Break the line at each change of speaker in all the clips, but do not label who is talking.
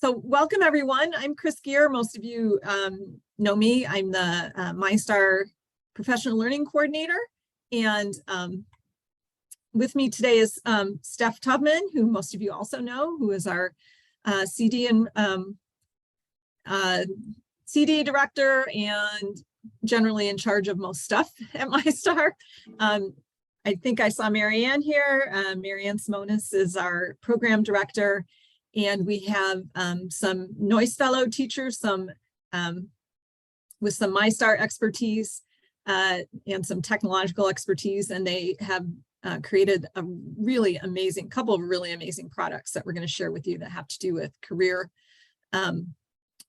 So welcome everyone. I'm Chris Gear. Most of you know me. I'm the Mi-STAR Professional Learning Coordinator. And with me today is Steph Tubman, who most of you also know, who is our CD and CD director and generally in charge of most stuff at Mi-STAR. I think I saw Marianne here. Marianne Simonis is our program director. And we have some NOIS fellow teachers, some with some Mi-STAR expertise and some technological expertise, and they have created a really amazing, couple of really amazing products that we're going to share with you that have to do with career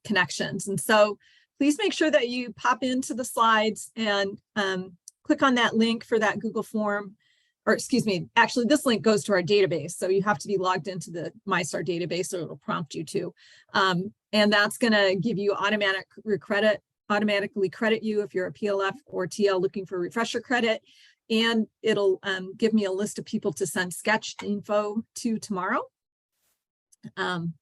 connections. And so please make sure that you pop into the slides and click on that link for that Google form. Or excuse me, actually this link goes to our database. So you have to be logged into the Mi-STAR database, so it'll prompt you to. And that's gonna give you automatically credit you if you're a PLF or TL looking for refresher credit. And it'll give me a list of people to send sketch info to tomorrow. And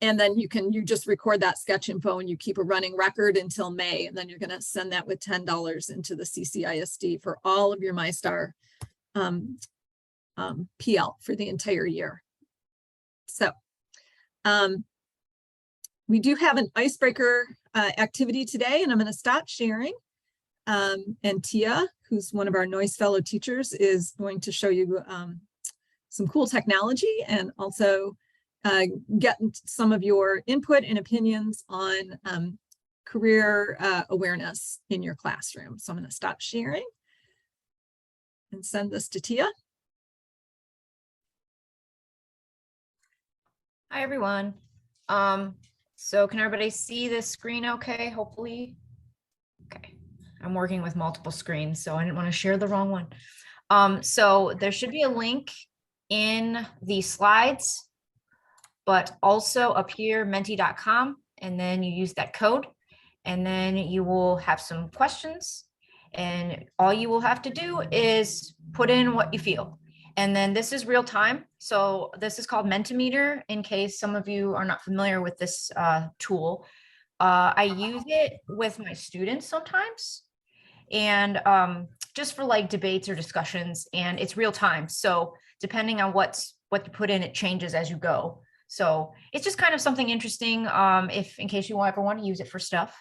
then you just record that sketch info and you keep a running record until May. And then you're gonna send that with $10 into the CCISD for all of your Mi-STAR PL for the entire year. So we do have an icebreaker activity today, and I'm going to stop sharing. And Tia, who's one of our NOIS fellow teachers, is going to show you some cool technology and also get some of your input and opinions on career awareness in your classroom. So I'm going to stop sharing and send this to Tia.
Hi, everyone. So can everybody see this screen okay, hopefully? Okay, I'm working with multiple screens, so I didn't want to share the wrong one. So there should be a link in the slides, but also up here, menti.com, and then you use that code, and then you will have some questions, and all you will have to do is put in what you feel. And then this is real time. So this is called Mentimeter, in case some of you are not familiar with this tool. I use it with my students sometimes, and just for like debates or discussions, and it's real time. So depending on what you put in, it changes as you go. So it's just kind of something interesting if in case you ever want to use it for stuff.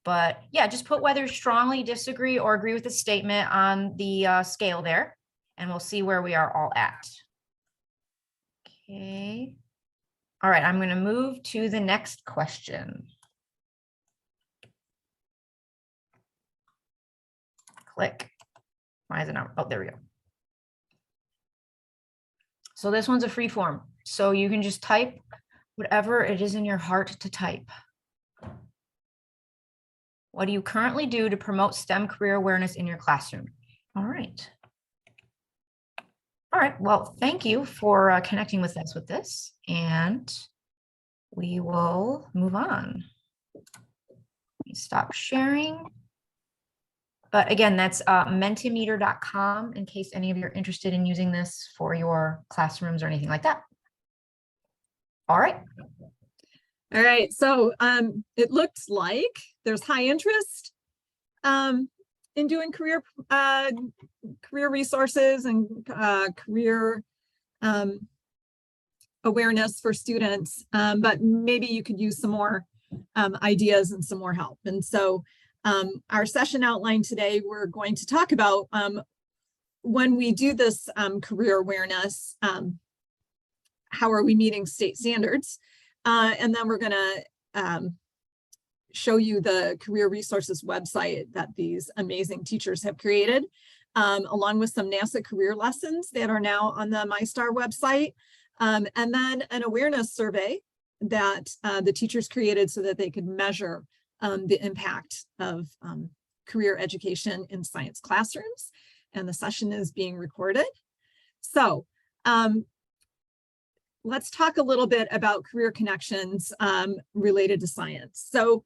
But yeah, just put whether you strongly disagree or agree with the statement on the scale there, and we'll see where we are all at. Okay. All right, I'm going to move to the next question. Click. Why is it not? Oh, there we go. So this one's a free form. So you can just type whatever it is in your heart to type. What do you currently do to promote STEM career awareness in your classroom? All right. All right, well, thank you for connecting with us with this, and we will move on. Let me stop sharing. But again, that's mentimeter.com in case any of you are interested in using this for your classrooms or anything like that. All right.
All right, so it looks like there's high interest in doing career resources and career awareness for students, but maybe you could use some more ideas and some more help. And so our session outline today, we're going to talk about when we do this career awareness, how are we meeting state standards? And then we're going to show you the career resources website that these amazing teachers have created, along with some NASA career lessons that are now on the Mi-STAR website, and then an awareness survey that the teachers created so that they could measure the impact of career education in science classrooms. And the session is being recorded. So let's talk a little bit about career connections related to science. So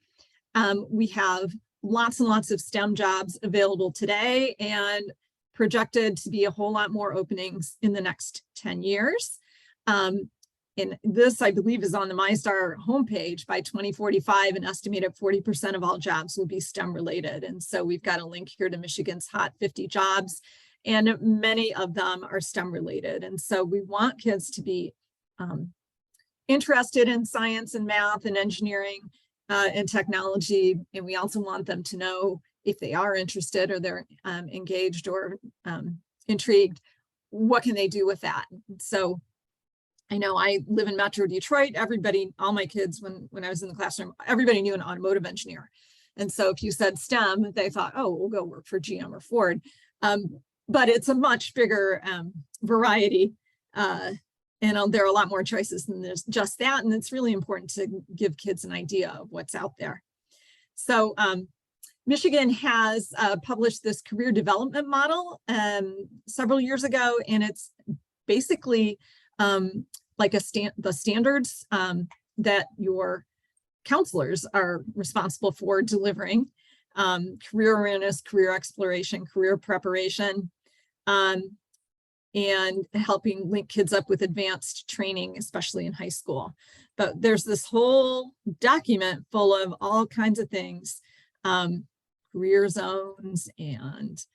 we have lots and lots of STEM jobs available today and projected to be a whole lot more openings in the next 10 years. and this, I believe, is on the Mi-STAR homepage. By 2045, an estimated 40% of all jobs will be STEM related. And so we've got a link here to Michigan's Hot 50 jobs, and many of them are STEM related. And so we want kids to be interested in science and math and engineering and technology. And we also want them to know if they are interested or they're engaged or intrigued, what can they do with that? So I know I live in Metro Detroit. Everybody, all my kids, when I was in the classroom, everybody knew an automotive engineer. And so if you said STEM, they thought, oh, we'll go work for GM or Ford. But it's a much bigger variety. And there are a lot more choices than there's just that. And it's really important to give kids an idea of what's out there. So Michigan has published this career development model several years ago, and it's basically like the standards that your counselors are responsible for delivering: career awareness, career exploration, career preparation, and helping link kids up with advanced training, especially in high school. But there's this whole document full of all kinds of things, career zones and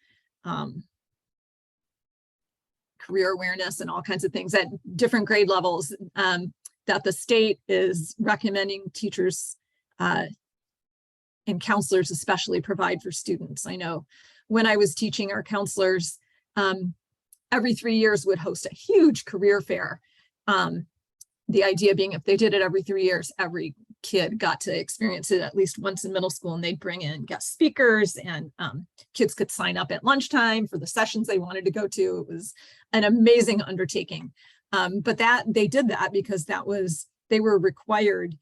career awareness and all kinds of things at different grade levels that the state is recommending teachers and counselors especially provide for students. I know when I was teaching, our counselors every 3 years would host a huge career fair. The idea being if they did it every 3 years, every kid got to experience it at least once in middle school, and they'd bring in guest speakers, and kids could sign up at lunchtime for the sessions they wanted to go to. It was an amazing undertaking. But they did that because they were required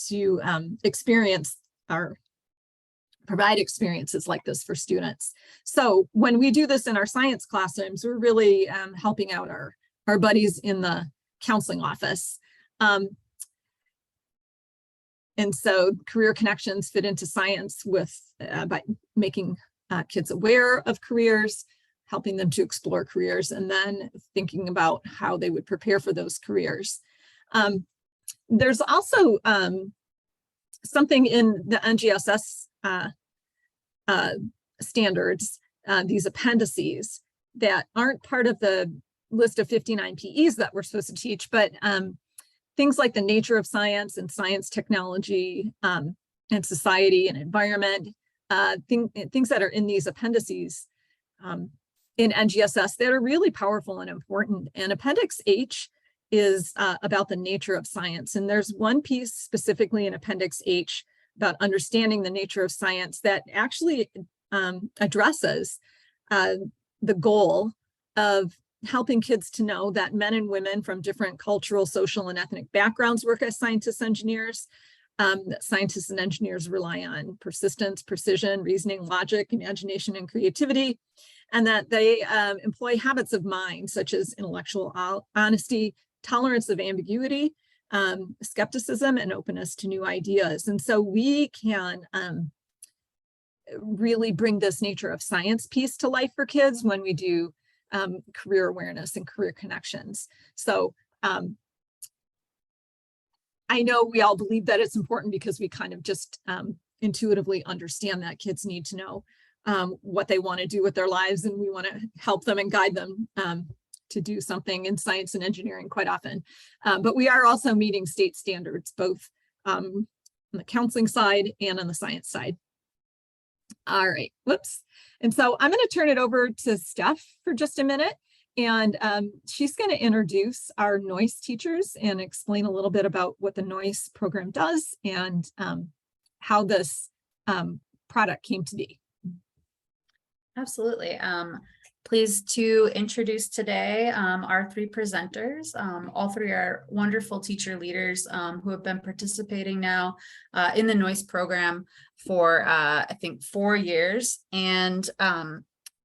to experience or provide experiences like this for students. So when we do this in our science classrooms, we're really helping out our buddies in the counseling office. And so career connections fit into science by making kids aware of careers, helping them to explore careers, and then thinking about how they would prepare for those careers. There's also something in the NGSS standards, these appendices that aren't part of the list of 59 PEs that we're supposed to teach, but things like the nature of science and science technology and society and environment, things that are in these appendices in NGSS that are really powerful and important. And Appendix H is about the nature of science. And there's one piece specifically in Appendix H about understanding the nature of science that actually addresses the goal of helping kids to know that men and women from different cultural, social, and ethnic backgrounds work as scientists, engineers. That scientists and engineers rely on persistence, precision, reasoning, logic, imagination, and creativity, and that they employ habits of mind such as intellectual honesty, tolerance of ambiguity, skepticism, and openness to new ideas. And so we can really bring this nature of science piece to life for kids when we do career awareness and career connections. So I know we all believe that it's important because we kind of just intuitively understand that kids need to know what they want to do with their lives, and we want to help them and guide them to do something in science and engineering quite often. But we are also meeting state standards, both on the counseling side and on the science side. All right, whoops. And so I'm going to turn it over to Steph for just a minute, and she's going to introduce our NOIS teachers and explain a little bit about what the NOIS program does and how this product came to be.
Absolutely. Pleased to introduce today our three presenters. All three are wonderful teacher leaders who have been participating now in the NOIS program for I think 4 years, and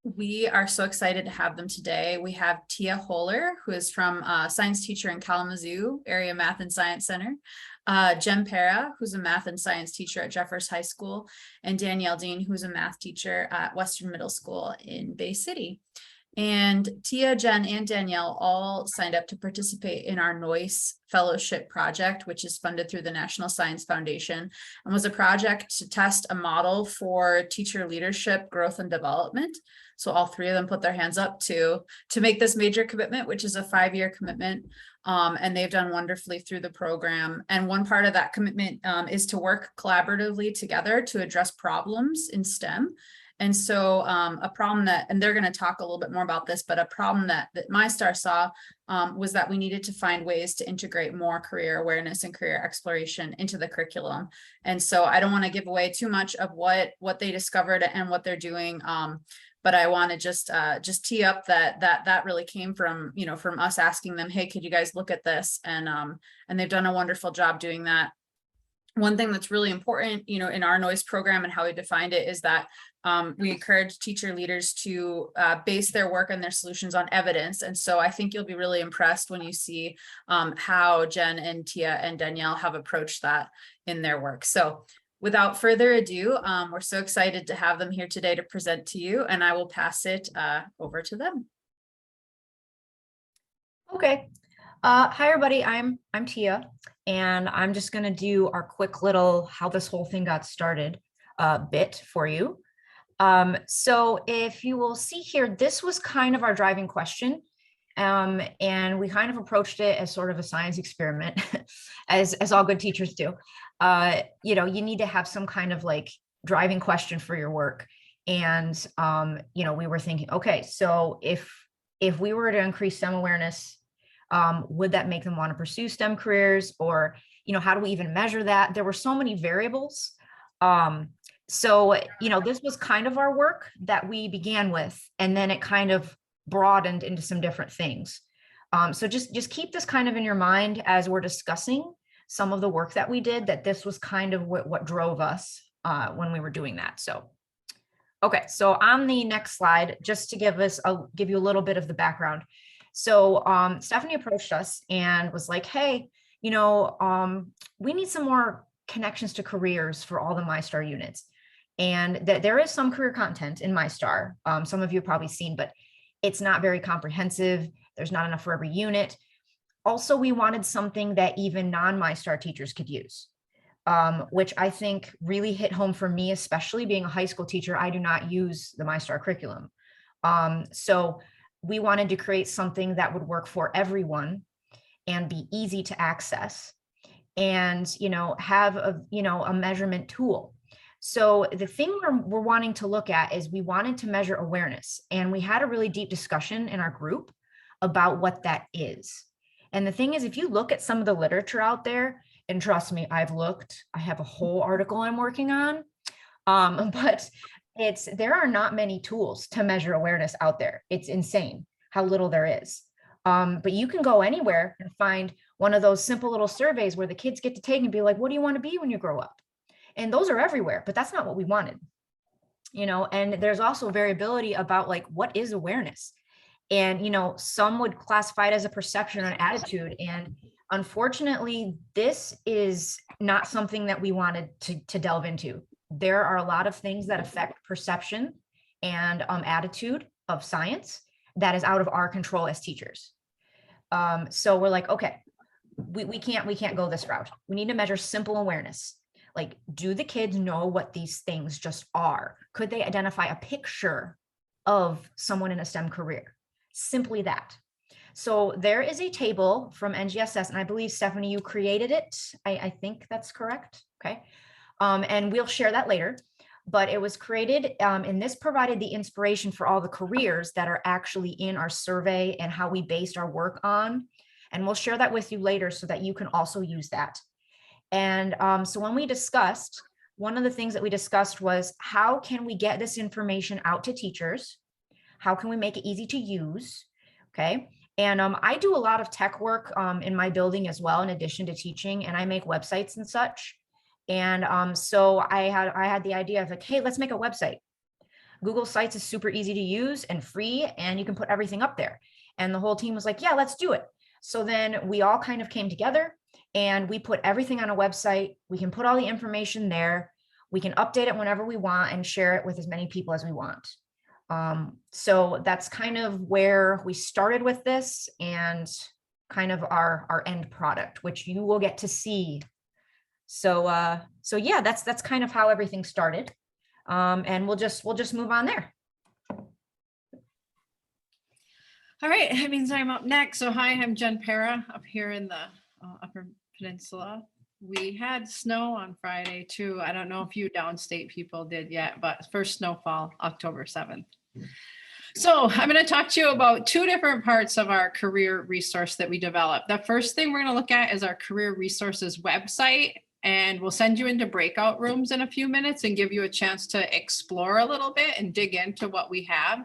we are so excited to have them today. We have Tia Holler, who is from science teacher in Kalamazoo Area Math and Science Center, Jem Para, who's a math and science teacher at Jeffers High School, and Danielle Dean, who's a math teacher at Western Middle School in Bay City. And Tia, Jen, and Danielle all signed up to participate in our NOIS Fellowship Project, which is funded through the National Science Foundation, and was a project to test a model for teacher leadership, growth, and development. So all three of them put their hands up to make this major commitment, which is a 5-year commitment. And they've done wonderfully through the program. And one part of that commitment is to work collaboratively together to address problems in STEM. And so a problem that, and they're going to talk a little bit more about this, but a problem that Mi-STAR saw was that we needed to find ways to integrate more career awareness and career exploration into the curriculum. And so I don't want to give away too much of what they discovered and what they're doing. But I want to just tee up that really came from, from us asking them, hey, could you guys look at this? And they've done a wonderful job doing that. One thing that's really important, in our NOIS program and how we defined it is that we encourage teacher leaders to base their work and their solutions on evidence. And so I think you'll be really impressed when you see how Jen and Tia and Danielle have approached that in their work. So without further ado, we're so excited to have them here today to present to you, and I will pass it over to them.
Okay. Hi, everybody. I'm Tia, and I'm just going to do our quick little how this whole thing got started bit for you. So if you will see here, this was kind of our driving question. And we kind of approached it as sort of a science experiment, as all good teachers do. You need to have some kind of like driving question for your work. And, we were thinking, okay, so if we were to increase STEM awareness, would that make them want to pursue STEM careers? Or, how do we even measure that? There were so many variables. So this was kind of our work that we began with, and then it kind of broadened into some different things. So just keep this kind of in your mind as we're discussing some of the work that we did, that this was kind of what drove us when we were doing that. So, okay, so on the next slide, just to give you a little bit of the background. So Stephanie approached us and was like, hey, we need some more connections to careers for all the Mi-STAR units. And there is some career content in Mi-STAR. Some of you have probably seen, but it's not very comprehensive. There's not enough for every unit. Also, we wanted something that even non-Mi-STAR teachers could use, which I think really hit home for me, especially being a high school teacher. I do not use the Mi-STAR curriculum. So we wanted to create something that would work for everyone and be easy to access, and have a measurement tool. So the thing we're wanting to look at is we wanted to measure awareness, and we had a really deep discussion in our group about what that is. And the thing is, if you look at some of the literature out there, and trust me, I've looked, I have a whole article I'm working on, but there are not many tools to measure awareness out there. It's insane how little there is. But you can go anywhere and find one of those simple little surveys where the kids get to take and be like, what do you want to be when you grow up? And those are everywhere, but that's not what we wanted, and there's also variability about like, what is awareness? And, some would classify it as a perception or an attitude. And unfortunately, this is not something that we wanted to delve into. There are a lot of things that affect perception and attitude of science that is out of our control as teachers. So we're like, okay, we can't go this route. We need to measure simple awareness. Like, do the kids know what these things just are? Could they identify a picture of someone in a STEM career? Simply that. So there is a table from NGSS, and I believe, Stephanie, you created it. I think that's correct. Okay. And we'll share that later, but it was created, and this provided the inspiration for all the careers that are actually in our survey and how we based our work on. And we'll share that with you later so that you can also use that. And so when we discussed, one of the things that we discussed was, how can we get this information out to teachers? How can we make it easy to use? Okay. And I do a lot of tech work in my building as well, in addition to teaching, and I make websites and such. And so I had the idea of like, hey, let's make a website. Google Sites is super easy to use and free, and you can put everything up there. And the whole team was like, yeah, let's do it. So then we all kind of came together and we put everything on a website. We can put all the information there. We can update it whenever we want and share it with as many people as we want. So that's kind of where we started with this and kind of our end product, which you will get to see. So yeah, that's kind of how everything started. And we'll just move on there.
All right, that means I'm up next. So hi, I'm Jen Para up here in the Upper Peninsula. We had snow on Friday too. I don't know if you downstate people did yet, but first snowfall, October 7th. So I'm going to talk to you about two different parts of our career resource that we developed. The first thing we're going to look at is our career resources website, and we'll send you into breakout rooms in a few minutes and give you a chance to explore a little bit and dig into what we have.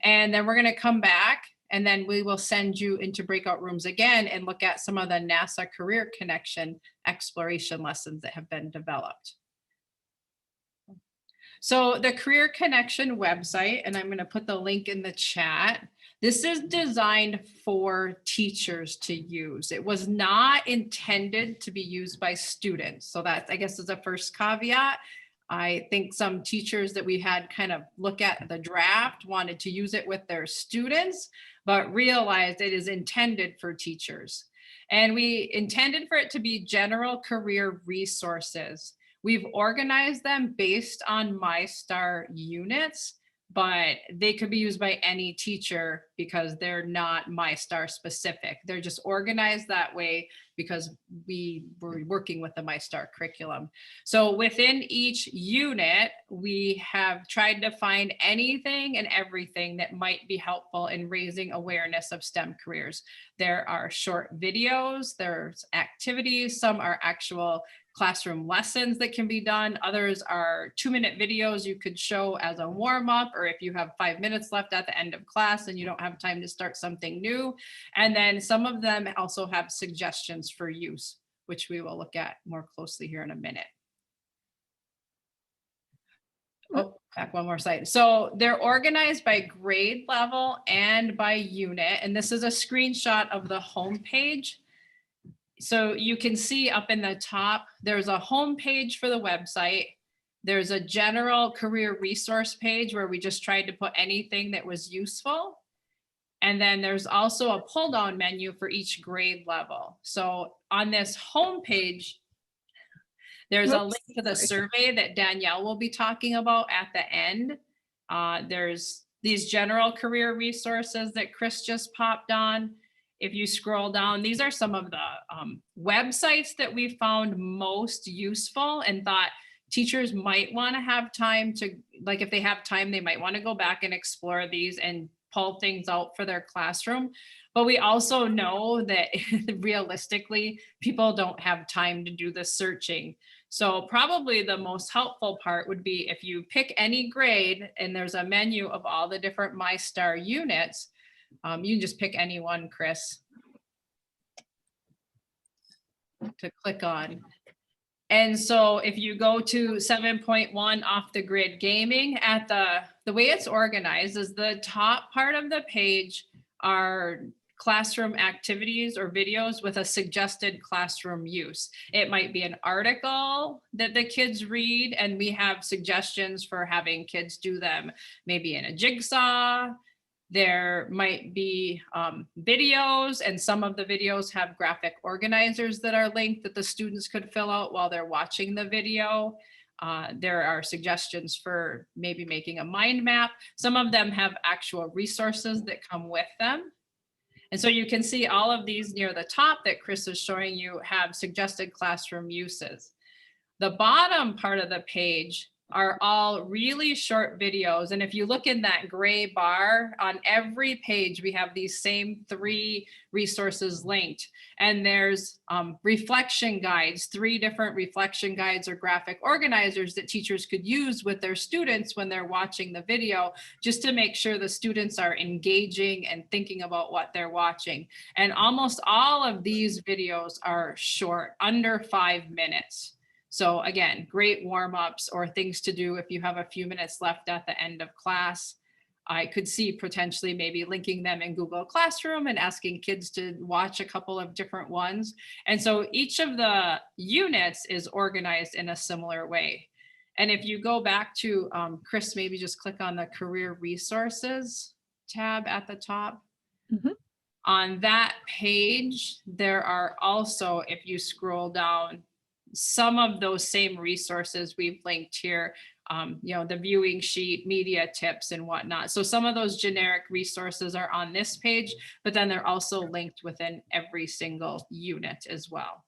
And then we're going to come back, and then we will send you into breakout rooms again and look at some of the NASA Career Connection exploration lessons that have been developed. So the Career Connection website, and I'm going to put the link in the chat. This is designed for teachers to use. It was not intended to be used by students. So that, I guess, is the first caveat. I think some teachers that we had kind of look at the draft wanted to use it with their students, but realized it is intended for teachers. And we intended for it to be general career resources. We've organized them based on Mi-STAR units, but they could be used by any teacher because they're not Mi-STAR specific. They're just organized that way because we were working with the Mi-STAR curriculum. So within each unit, we have tried to find anything and everything that might be helpful in raising awareness of STEM careers. There are short videos, there's activities, some are actual classroom lessons that can be done. Others are 2-minute videos you could show as a warm up, or if you have 5 minutes left at the end of class and you don't have time to start something new. And then some of them also have suggestions for use, which we will look at more closely here in a minute. Oh, back one more slide. So they're organized by grade level and by unit. And this is a screenshot of the home page. So you can see up in the top, there's a home page for the website. There's a general career resource page where we just tried to put anything that was useful. And then there's also a pull down menu for each grade level. So on this home page, there's a link to the survey that Danielle will be talking about at the end. There's these general career resources that Chris just popped on. If you scroll down, these are some of the websites that we found most useful and thought teachers might want to have time to, like if they have time, they might want to go back and explore these and pull things out for their classroom. But we also know that realistically, people don't have time to do the searching. So probably the most helpful part would be if you pick any grade and there's a menu of all the different Mi-STAR units. You can just pick any one, Chris, to click on. And so if you go to 7.1 off the grid gaming, at the way it's organized is the top part of the page are classroom activities or videos with a suggested classroom use. It might be an article that the kids read, and we have suggestions for having kids do them, maybe in a jigsaw. There might be videos, and some of the videos have graphic organizers that are linked that the students could fill out while they're watching the video. There are suggestions for maybe making a mind map. Some of them have actual resources that come with them. And so you can see all of these near the top that Chris is showing you have suggested classroom uses. The bottom part of the page are all really short videos. And if you look in that gray bar, on every page, we have these same 3 resources linked. And there's reflection guides, 3 different reflection guides or graphic organizers that teachers could use with their students when they're watching the video, just to make sure the students are engaging and thinking about what they're watching. And almost all of these videos are short, under 5 minutes. So again, great warm-ups or things to do if you have a few minutes left at the end of class. I could see potentially maybe linking them in Google Classroom and asking kids to watch a couple of different ones. And so each of the units is organized in a similar way. And if you go back to, Chris, maybe just click on the career resources tab at the top.
Mhm.
On that page, there are also, if you scroll down, some of those same resources we've linked here, the viewing sheet, media tips and whatnot. So some of those generic resources are on this page, but then they're also linked within every single unit as well.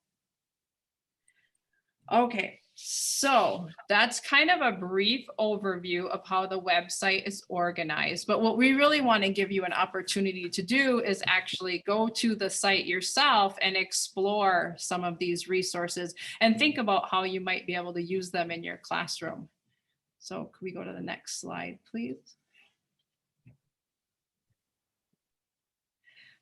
Okay, so that's kind of a brief overview of how the website is organized. But what we really want to give you an opportunity to do is actually go to the site yourself and explore some of these resources and think about how you might be able to use them in your classroom. So can we go to the next slide, please?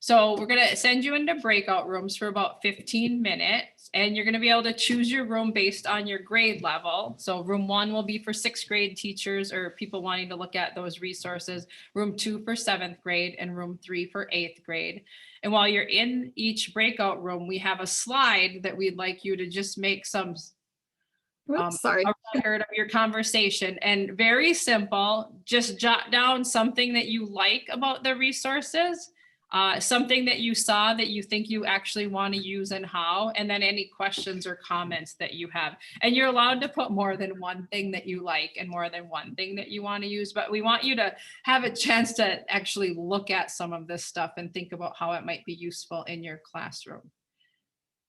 So we're going to send you into breakout rooms for about 15 minutes, and you're going to be able to choose your room based on your grade level. So room 1 will be for 6th grade teachers or people wanting to look at those resources, room 2 for 7th grade, and room 3 for 8th grade. And while you're in each breakout room, we have a slide that we'd like you to just make some
Sorry.
a record of your conversation, and very simple, just jot down something that you like about the resources. Something that you saw that you think you actually want to use and how, and then any questions or comments that you have. And you're allowed to put more than one thing that you like and more than one thing that you want to use, but we want you to have a chance to actually look at some of this stuff and think about how it might be useful in your classroom.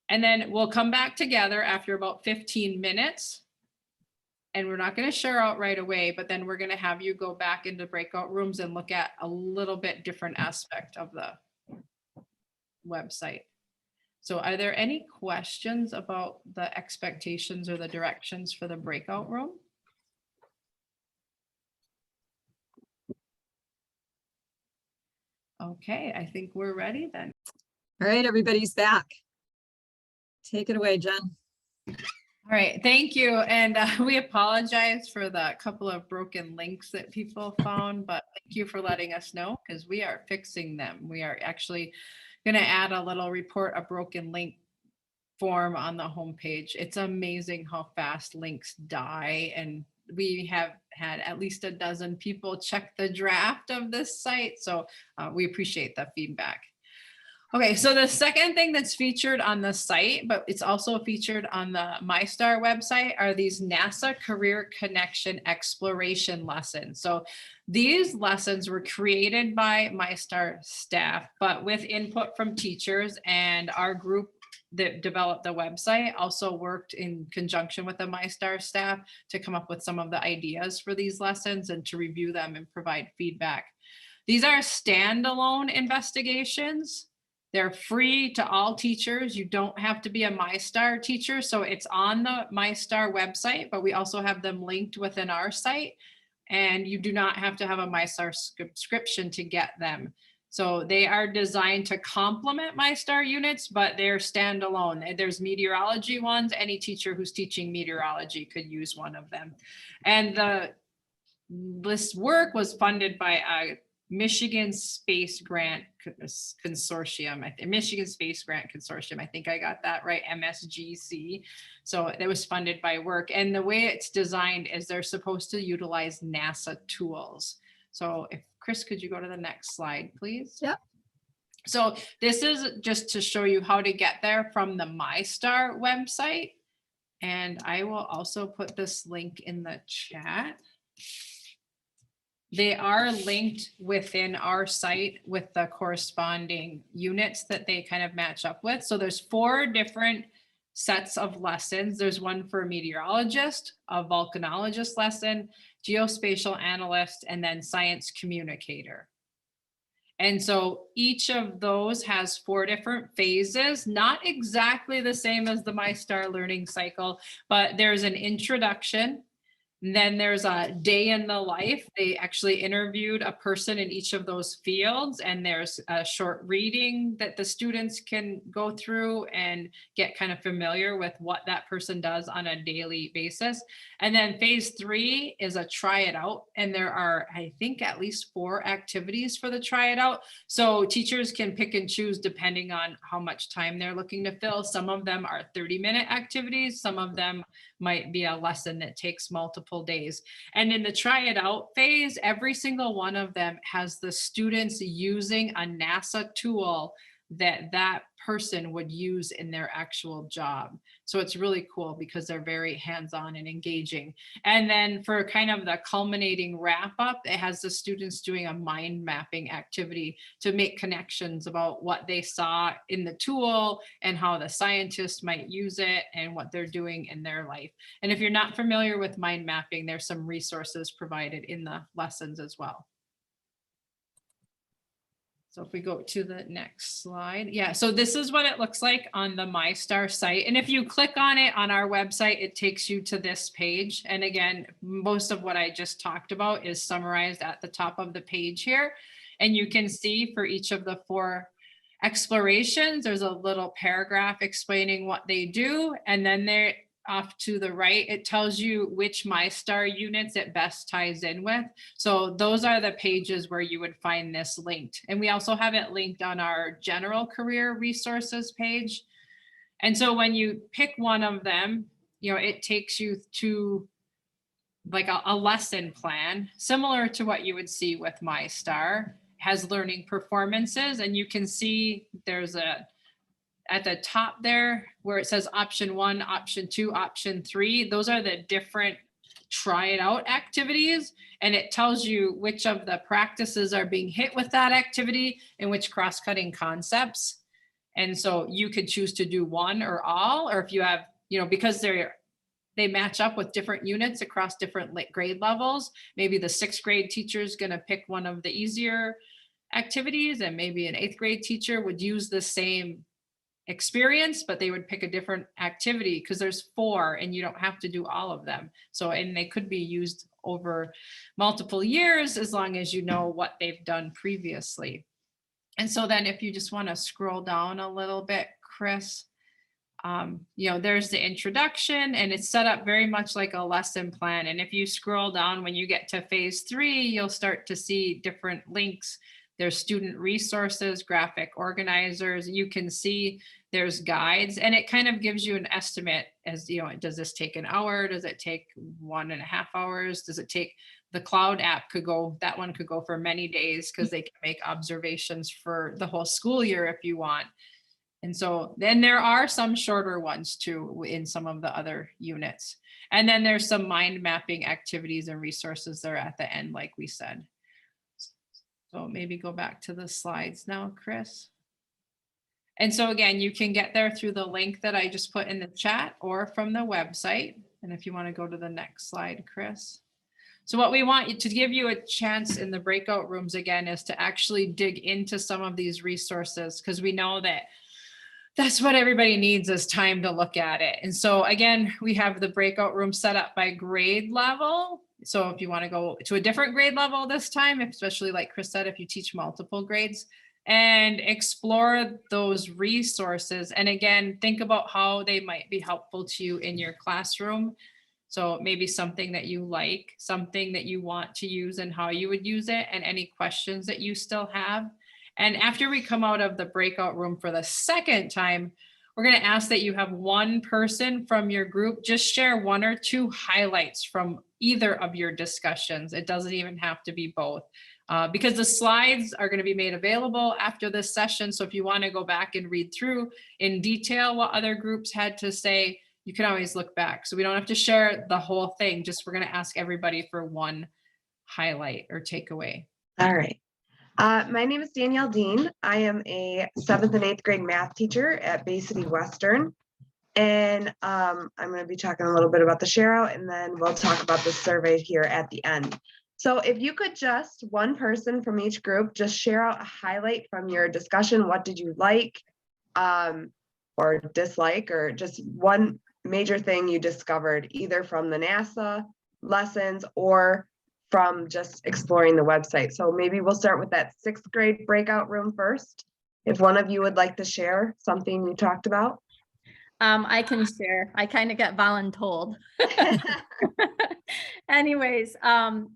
And then we'll come back together after about 15 minutes. And we're not going to share out right away, but then we're going to have you go back into breakout rooms and look at a little bit different aspect of the website. So are there any questions about the expectations or the directions for the breakout room? Okay, I think we're ready then.
All right, everybody's back. Take it away, Jen.
All right, thank you. And we apologize for the couple of broken links that people found, but thank you for letting us know because we are fixing them. We are actually going to add a little report a broken link form on the homepage. It's amazing how fast links die, and we have had at least a dozen people check the draft of this site, so we appreciate the feedback. Okay, so the second thing that's featured on the site, but it's also featured on the Mi-STAR website, are these NASA Career Connection Exploration lessons. So these lessons were created by Mi-STAR staff, but with input from teachers, and our group that developed the website also worked in conjunction with the Mi-STAR staff to come up with some of the ideas for these lessons and to review them and provide feedback. These are standalone investigations. They're free to all teachers. You don't have to be a Mi-STAR teacher. So it's on the Mi-STAR website, but we also have them linked within our site. And you do not have to have a Mi-STAR subscription to get them. So they are designed to complement Mi-STAR units, but they're standalone. There's meteorology ones. Any teacher who's teaching meteorology could use one of them. And this work was funded by a Michigan Space Grant Consortium. Michigan Space Grant Consortium. I think I got that right, MSGC. So it was funded by work. And the way it's designed is they're supposed to utilize NASA tools. So if Chris, could you go to the next slide, please?
Yep.
So this is just to show you how to get there from the Mi-STAR website. And I will also put this link in the chat. They are linked within our site with the corresponding units that they kind of match up with. So there's 4 different sets of lessons. There's one for a meteorologist, a volcanologist lesson, geospatial analyst, and then science communicator. And so each of those has 4 different phases, not exactly the same as the Mi-STAR learning cycle, but there's an introduction. And then there's a day in the life. They actually interviewed a person in each of those fields, and there's a short reading that the students can go through and get kind of familiar with what that person does on a daily basis. And then phase 3 is a try it out. And there are, I think, at least 4 activities for the try it out. So teachers can pick and choose depending on how much time they're looking to fill. Some of them are 30-minute activities. Some of them might be a lesson that takes multiple multiple days. And in the try it out phase, every single one of them has the students using a NASA tool that person would use in their actual job. So it's really cool because they're very hands-on and engaging. And then for kind of the culminating wrap up, it has the students doing a mind mapping activity to make connections about what they saw in the tool and how the scientists might use it and what they're doing in their life. And if you're not familiar with mind mapping, there's some resources provided in the lessons as well. So if we go to the next slide, yeah, so this is what it looks like on the Mi-STAR site. And if you click on it on our website, it takes you to this page. And again, most of what I just talked about is summarized at the top of the page here. And you can see for each of the 4 explorations, there's a little paragraph explaining what they do. And then there off to the right, it tells you which Mi-STAR units it best ties in with. So those are the pages where you would find this linked. And we also have it linked on our general career resources page. And so when you pick one of them, you know, it takes you to like a lesson plan, similar to what you would see with Mi-STAR, has learning performances. And you can see there's at the top there where it says option 1, option 2, option 3, those are the different try it out activities. And it tells you which of the practices are being hit with that activity and which cross-cutting concepts. And so you could choose to do one or all, or if you have, you know, because they match up with different units across different grade levels. Maybe the 6th grade teacher is going to pick one of the easier activities, and maybe an 8th grade teacher would use the same experience, but they would pick a different activity because there's 4 and you don't have to do all of them. So, and they could be used over multiple years as long as you know what they've done previously. And so then if you just want to scroll down a little bit, Chris, you know, there's the introduction and it's set up very much like a lesson plan. And if you scroll down, when you get to phase 3, you'll start to see different links. There's student resources, graphic organizers. You can see there's guides, and it kind of gives you an estimate as, you know, does this take an hour? Does it take 1.5 hours? Does it take, the cloud app could go, that one could go for many days because they can make observations for the whole school year if you want. And so then there are some shorter ones too in some of the other units. And then there's some mind mapping activities and resources there at the end, like we said. So maybe go back to the slides now, Chris. And so again, you can get there through the link that I just put in the chat or from the website. And if you want to go to the next slide, Chris. So what we want to give you a chance in the breakout rooms again is to actually dig into some of these resources, because we know that that's what everybody needs is time to look at it. And so again, we have the breakout room set up by grade level. So if you want to go to a different grade level this time, especially like Chris said, if you teach multiple grades, and explore those resources. And again, think about how they might be helpful to you in your classroom. So maybe something that you like, something that you want to use and how you would use it, and any questions that you still have. And after we come out of the breakout room for the second time, we're going to ask that you have one person from your group just share 1 or 2 highlights from either of your discussions. It doesn't even have to be both. Because the slides are going to be made available after this session. So if you want to go back and read through in detail what other groups had to say, you can always look back. So we don't have to share the whole thing. Just we're going to ask everybody for one highlight or takeaway.
All right. My name is Danielle Dean. I am a 7th and 8th grade math teacher at Bay City Western. And I'm going to be talking a little bit about the share out, and then we'll talk about the survey here at the end. So if you could just, one person from each group, just share out a highlight from your discussion. What did you like or dislike, or just one major thing you discovered either from the NASA lessons or from just exploring the website. So maybe we'll start with that 6th grade breakout room first. If one of you would like to share something you talked about.
I can share. I kind of get voluntold. Anyways,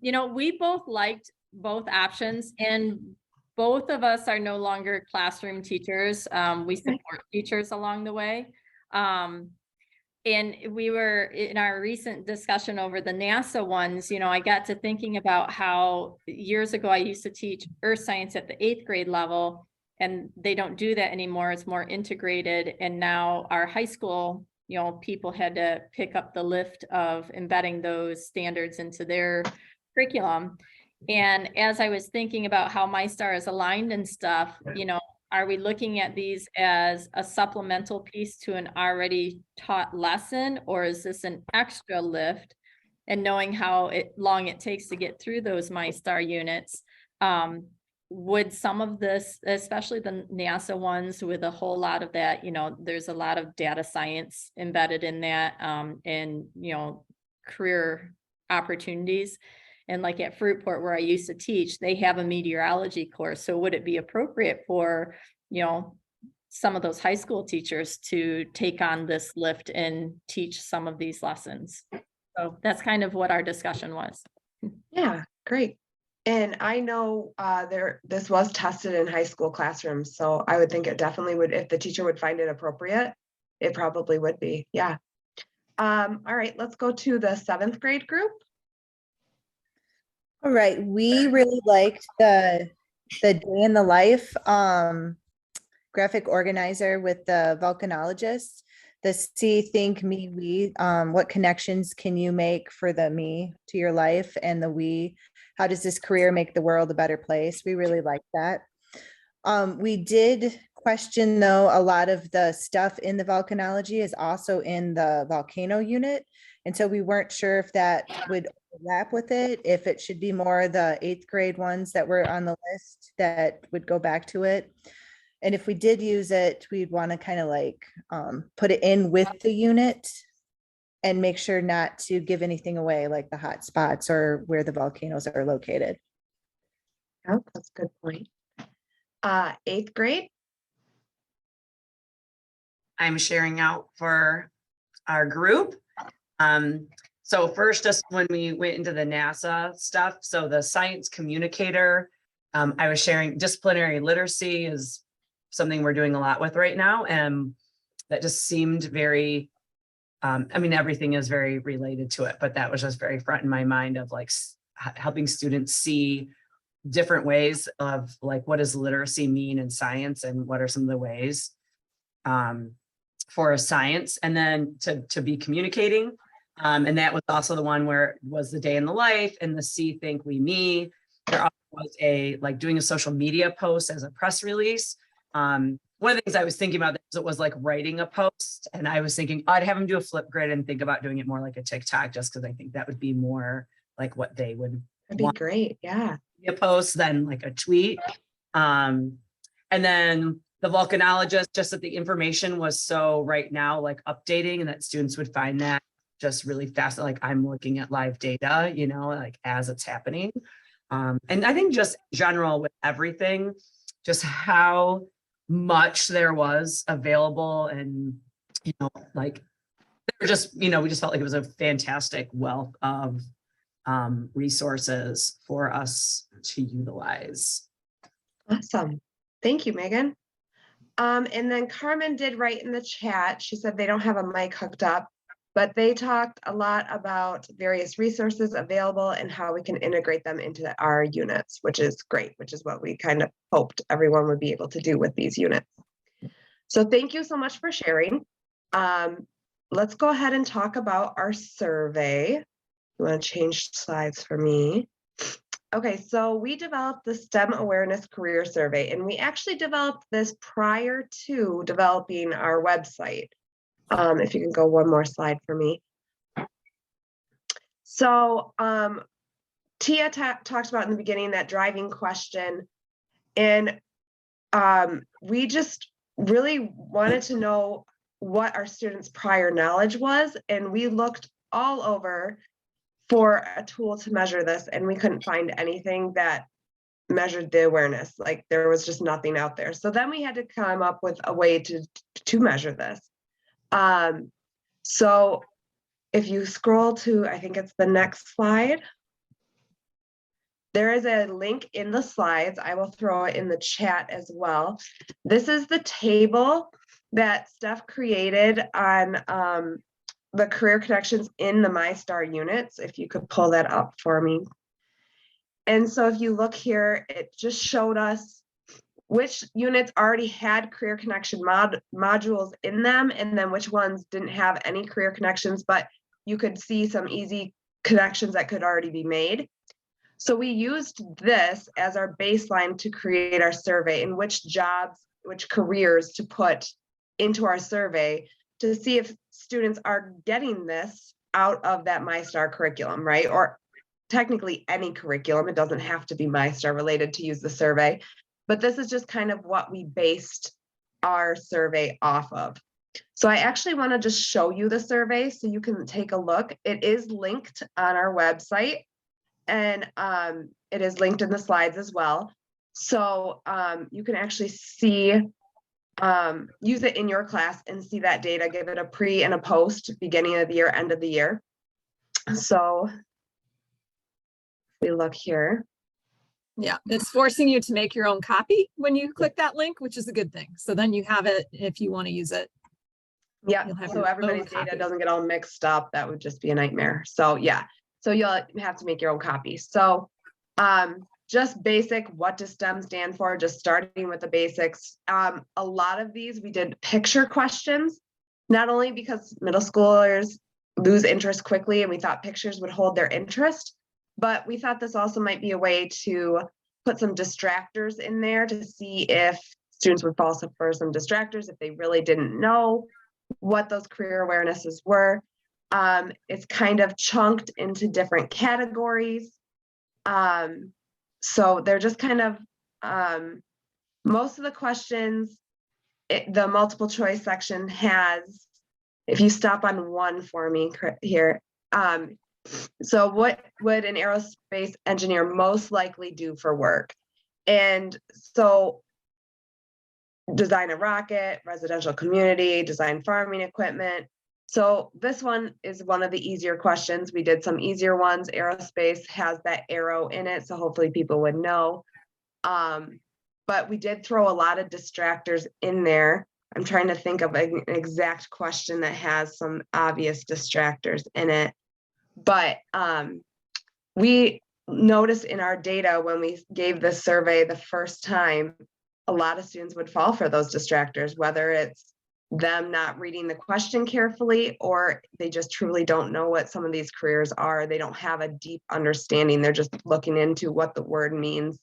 you know, we both liked both options, and both of us are no longer classroom teachers. We support teachers along the way. And we were in our recent discussion over the NASA ones, you know, I got to thinking about how years ago I used to teach earth science at the 8th grade level, and they don't do that anymore. It's more integrated. And now our high school, you know, people had to pick up the lift of embedding those standards into their curriculum. And as I was thinking about how Mi-STAR is aligned and stuff, you know, are we looking at these as a supplemental piece to an already taught lesson, or is this an extra lift? And knowing how long it takes to get through those Mi-STAR units, would some of this, especially the NASA ones with a whole lot of that, you know, there's a lot of data science embedded in that, and, you know, career opportunities. And like at Fruitport, where I used to teach, they have a meteorology course. So would it be appropriate for, you know, some of those high school teachers to take on this lift and teach some of these lessons? So that's kind of what our discussion was.
Yeah, great. And I know this was tested in high school classrooms, so I would think it definitely would, if the teacher would find it appropriate, it probably would be, yeah. All right, let's go to the 7th grade group.
All right, we really liked the day in the life graphic organizer with the volcanologist. The see, think, me, we, what connections can you make for the me to your life, and the we, how does this career make the world a better place? We really liked that. We did question, though, a lot of the stuff in the volcanology is also in the volcano unit. And so we weren't sure if that would overlap with it, if it should be more the 8th grade ones that were on the list that would go back to it. And if we did use it, we'd want to kind of like put it in with the unit and make sure not to give anything away, like the hot spots or where the volcanoes are located.
Oh, that's a good point. 8th grade.
I'm sharing out for our group. So first, just when we went into the NASA stuff, so the science communicator, I was sharing disciplinary literacy is something we're doing a lot with right now. And that just seemed very, I mean, everything is very related to it, but that was just very front in my mind of like helping students see different ways of like, what does literacy mean in science, and what are some of the ways for science, and then to be communicating. And that was also the one where it was the day in the life, and the see, think, we, me. There also was a like doing a social media post as a press release. One of the things I was thinking about is it was like writing a post, and I was thinking I'd have them do a flip grid and think about doing it more like a TikTok, just because I think that would be more like what they would
That'd be great, yeah.
A post than like a tweet. And then the volcanologist, just that the information was so right now like updating, and that students would find that just really fast. Like I'm looking at live data, you know, like as it's happening. And I think just in general with everything, just how much there was available, and, you know, like they're just, you know, we just felt like it was a fantastic wealth of resources for us to utilize.
Awesome. Thank you, Megan. And then Carmen did write in the chat. She said they don't have a mic hooked up, but they talked a lot about various resources available and how we can integrate them into our units, which is great, which is what we kind of hoped everyone would be able to do with these units. So thank you so much for sharing. Let's go ahead and talk about our survey. You want to change slides for me? Okay, so we developed the STEM Awareness Career Survey, and we actually developed this prior to developing our website. If you can go one more slide for me. So Tia talked about in the beginning that driving question, and we just really wanted to know what our students' prior knowledge was, and we looked all over for a tool to measure this, and we couldn't find anything that measured the awareness. Like there was just nothing out there. So then we had to come up with a way to measure this. So if you scroll to, I think it's the next slide, there is a link in the slides. I will throw it in the chat as well. This is the table that Steph created on the career connections in the Mi-STAR units, if you could pull that up for me. And so if you look here, it just showed us which units already had career connection modules in them, and then which ones didn't have any career connections, but you could see some easy connections that could already be made. So we used this as our baseline to create our survey and which jobs, which careers to put into our survey to see if students are getting this out of that Mi-STAR curriculum, right? Or technically any curriculum. It doesn't have to be Mi-STAR related to use the survey, but this is just kind of what we based our survey off of. So I actually want to just show you the survey so you can take a look. It is linked on our website, and it is linked in the slides as well. So you can actually see, use it in your class and see that data, give it a pre and a post, beginning of the year, end of the year. So we look here.
Yeah, it's forcing you to make your own copy when you click that link, which is a good thing. So then you have it if you want to use it.
Yeah,
You'll have
so
your
everybody's
own
data
copy.
doesn't get all mixed up. That would just be a nightmare. So yeah, so you'll have to make your own copy. So just basic, what does STEM stand for? Just starting with the basics. A lot of these we did picture questions, not only because middle schoolers lose interest quickly and we thought pictures would hold their interest, but we thought this also might be a way to put some distractors in there to see if students would fall for some distractors if they really didn't know what those career awarenesses were. It's kind of chunked into different categories. So they're just kind of, most of the questions, the multiple choice section has, if you stop on one for me here, so what would an aerospace engineer most likely do for work? And so design a rocket, residential community, design farming equipment. So this one is one of the easier questions. We did some easier ones. Aerospace has that arrow in it, so hopefully people would know. But we did throw a lot of distractors in there. I'm trying to think of an exact question that has some obvious distractors in it. But we noticed in our data when we gave this survey the first time, a lot of students would fall for those distractors, whether it's them not reading the question carefully or they just truly don't know what some of these careers are. They don't have a deep understanding. They're just looking into what the word means.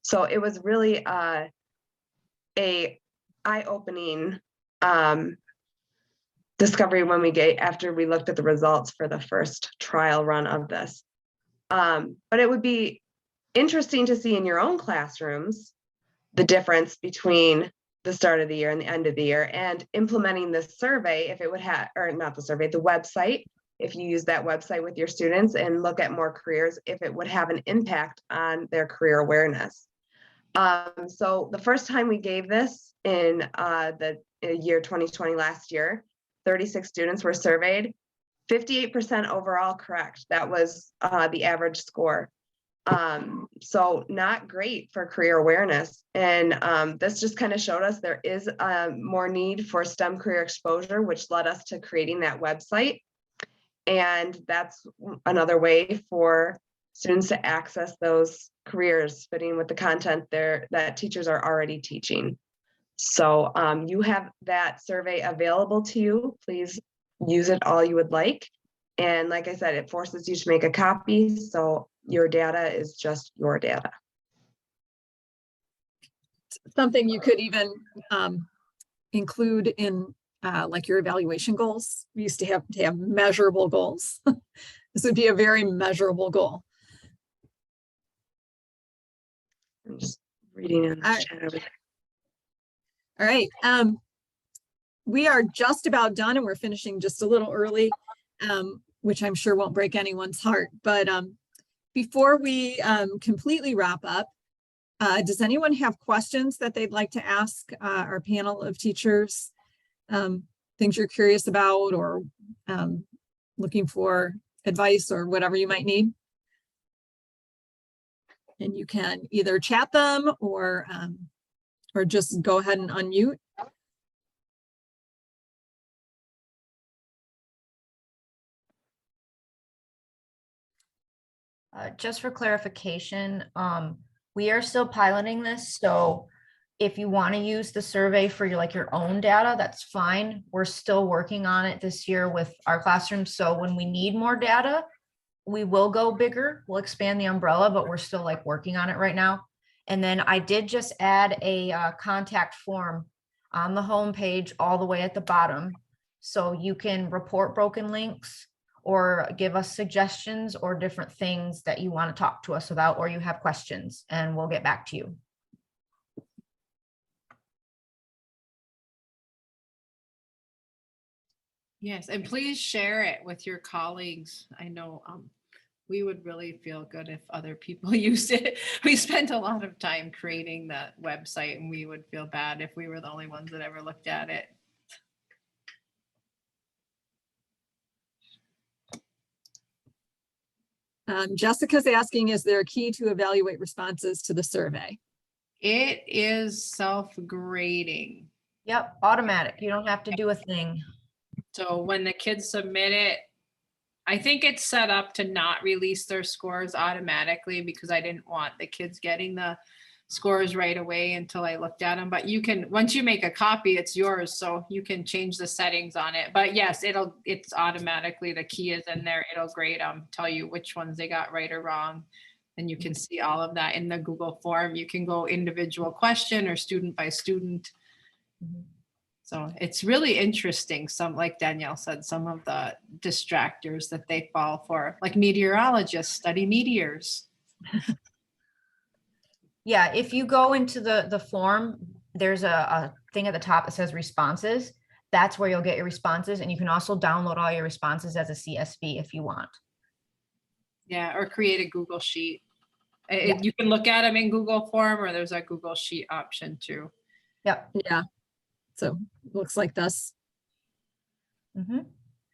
So it was really a eye-opening discovery when after we looked at the results for the first trial run of this. But it would be interesting to see in your own classrooms the difference between the start of the year and the end of the year, and implementing this survey, if it would have, or not the survey, the website, if you use that website with your students and look at more careers, if it would have an impact on their career awareness. So the first time we gave this in the year 2020, last year, 36 students were surveyed, 58% overall correct. That was the average score. So not great for career awareness. And this just kind of showed us there is more need for STEM career exposure, which led us to creating that website. And that's another way for students to access those careers fitting with the content there that teachers are already teaching. So you have that survey available to you. Please use it all you would like. And like I said, it forces you to make a copy. So your data is just your data.
Something you could even include in like your evaluation goals. We used to have measurable goals. This would be a very measurable goal.
I'm just reading in the chat over there.
All right. We are just about done and we're finishing just a little early, which I'm sure won't break anyone's heart. But before we completely wrap up, does anyone have questions that they'd like to ask our panel of teachers? Things you're curious about or looking for advice or whatever you might need? And you can either chat them or just go ahead and unmute.
Just for clarification, we are still piloting this, so if you want to use the survey for your own data, that's fine. We're still working on it this year with our classrooms, so when we need more data, we will go bigger. We'll expand the umbrella, but we're still working on it right now. And then I did just add a contact form on the home page all the way at the bottom, so you can report broken links or give us suggestions or different things that you want to talk to us about, or you have questions, and we'll get back to you.
Yes, and please share it with your colleagues. I know we would really feel good if other people used it. We spent a lot of time creating that website, and we would feel bad if we were the only ones that ever looked at it.
Jessica's asking, is there a key to evaluate responses to the survey?
It is self-grading.
Yep, automatic. You don't have to do a thing.
So when the kids submit it, I think it's set up to not release their scores automatically because I didn't want the kids getting the scores right away until I looked at them. But you can, once you make a copy, it's yours. So you can change the settings on it. But yes, it's automatically, the key is in there. It'll grade them, tell you which ones they got right or wrong. And you can see all of that in the Google form. You can go individual question or student by student. So it's really interesting. Some, like Danielle said, some of the distractors that they fall for, like meteorologists study meteors.
Yeah, if you go into the form, there's a thing at the top that says responses. That's where you'll get your responses, and you can also download all your responses as a CSV if you want.
Yeah, or create a Google Sheet.
Yeah.
You can look at them in Google Form, or there's a Google Sheet option too.
Yep.
Yeah. So looks like this.
Mm-hmm.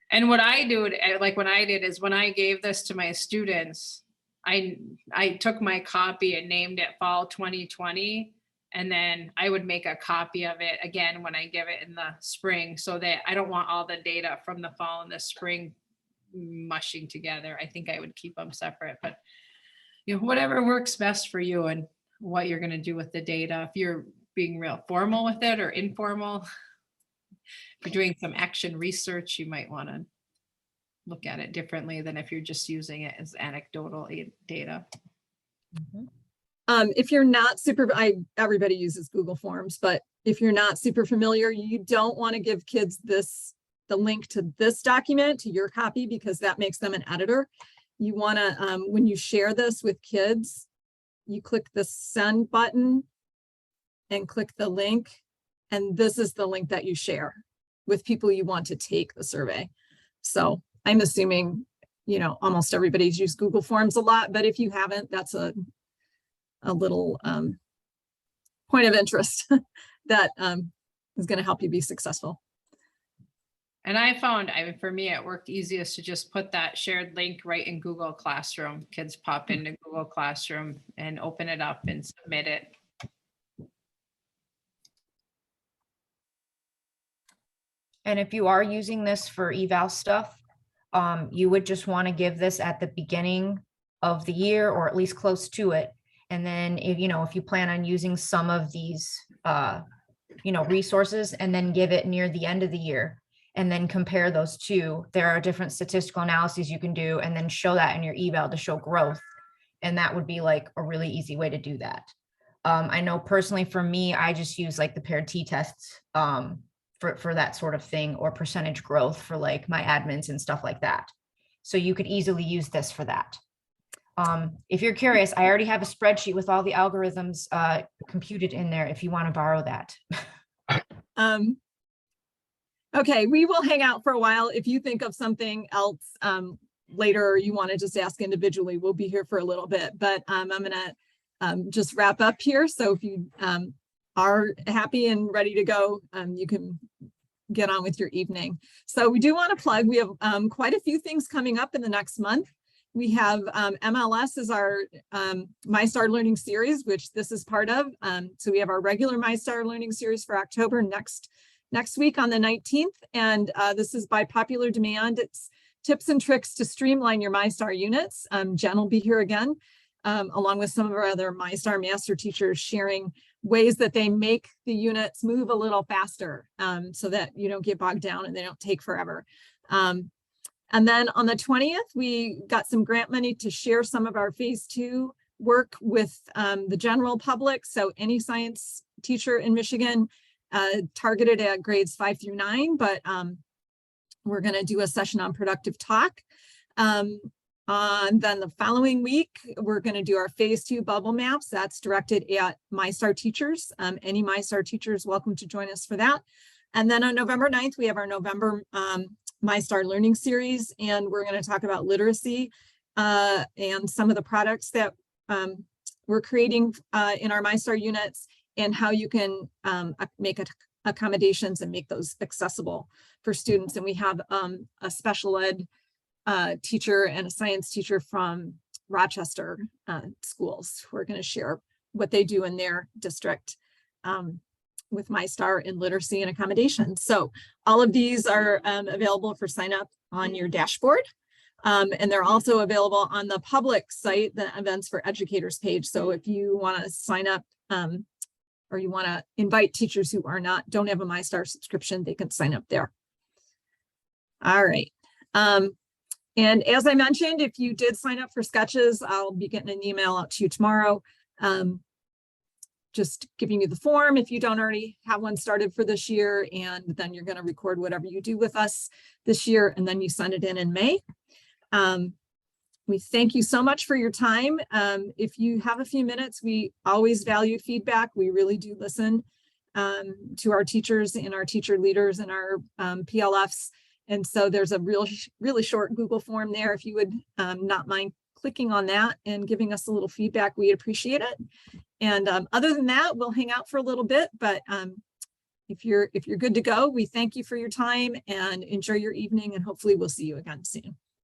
And what I do, like when I did, is when I gave this to my students, I took my copy and named it Fall 2020. And then I would make a copy of it again when I give it in the spring, so that I don't want all the data from the fall and the spring mushing together. I think I would keep them separate, but whatever works best for you and what you're going to do with the data. If you're being real formal with it or informal, if you're doing some action research, you might want to look at it differently than if you're just using it as anecdotal data.
Mm-hmm.
If you're not everybody uses Google Forms, but if you're not super familiar, you don't want to give kids the link to this document, to your copy, because that makes them an editor. You want to, when you share this with kids, you click the send button and click the link. And this is the link that you share with people you want to take the survey. So I'm assuming, almost everybody's used Google Forms a lot, but if you haven't, that's a little point of interest that is going to help you be successful.
And I found, for me, it worked easiest to just put that shared link right in Google Classroom. Kids pop into Google Classroom and open it up and submit it.
And if you are using this for eval stuff, you would just want to give this at the beginning of the year, or at least close to it. And then if you plan on using some of these, resources, and then give it near the end of the year, and then compare those two. There are different statistical analyses you can do, and then show that in your eval to show growth. And that would be like a really easy way to do that. I know personally for me, I just use like the paired t-tests for that sort of thing, or percentage growth for like my admins and stuff like that. So you could easily use this for that. If you're curious, I already have a spreadsheet with all the algorithms computed in there if you want to borrow that.
Okay, we will hang out for a while. If you think of something else later, or you want to just ask individually, we'll be here for a little bit, but I'm going to just wrap up here. So if you are happy and ready to go, you can get on with your evening. So we do want to plug, we have quite a few things coming up in the next month. We have MLS is our Mi-STAR learning series, which this is part of. So we have our regular Mi-STAR learning series for October next week on the 19th. And this is by popular demand. It's tips and tricks to streamline your Mi-STAR units. Jen will be here again, along with some of our other Mi-STAR master teachers, sharing ways that they make the units move a little faster, so that you don't get bogged down and they don't take forever. And then on the 20th, we got some grant money to share some of our phase 2 work with the general public. So any science teacher in Michigan, targeted at grades 5 through 9, but we're going to do a session on productive talk. And then the following week, we're going to do our phase 2 bubble maps. That's directed at Mi-STAR teachers. Any Mi-STAR teachers welcome to join us for that. And then on November 9th, we have our November Mi-STAR learning series, and we're going to talk about literacy and some of the products that we're creating in our Mi-STAR units, and how you can make accommodations and make those accessible for students. And we have a special ed teacher and a science teacher from Rochester schools who are going to share what they do in their district with Mi-STAR in literacy and accommodations. So all of these are available for sign up on your dashboard. And they're also available on the public site, the events for educators page. So if you want to sign up or you want to invite teachers who don't have a Mi-STAR subscription, they can sign up there. All right. And as I mentioned, if you did sign up for sketches, I'll be getting an email out to you tomorrow. Just giving you the form if you don't already have one started for this year, and then you're going to record whatever you do with us this year, and then you send it in May. We thank you so much for your time. If you have a few minutes, we always value feedback. We really do listen to our teachers and our teacher leaders and our PLFs. And so there's a really short Google form there. If you would not mind clicking on that and giving us a little feedback, we'd appreciate it. And other than that, we'll hang out for a little bit, but if you're good to go, we thank you for your time and enjoy your evening, and hopefully we'll see you again soon.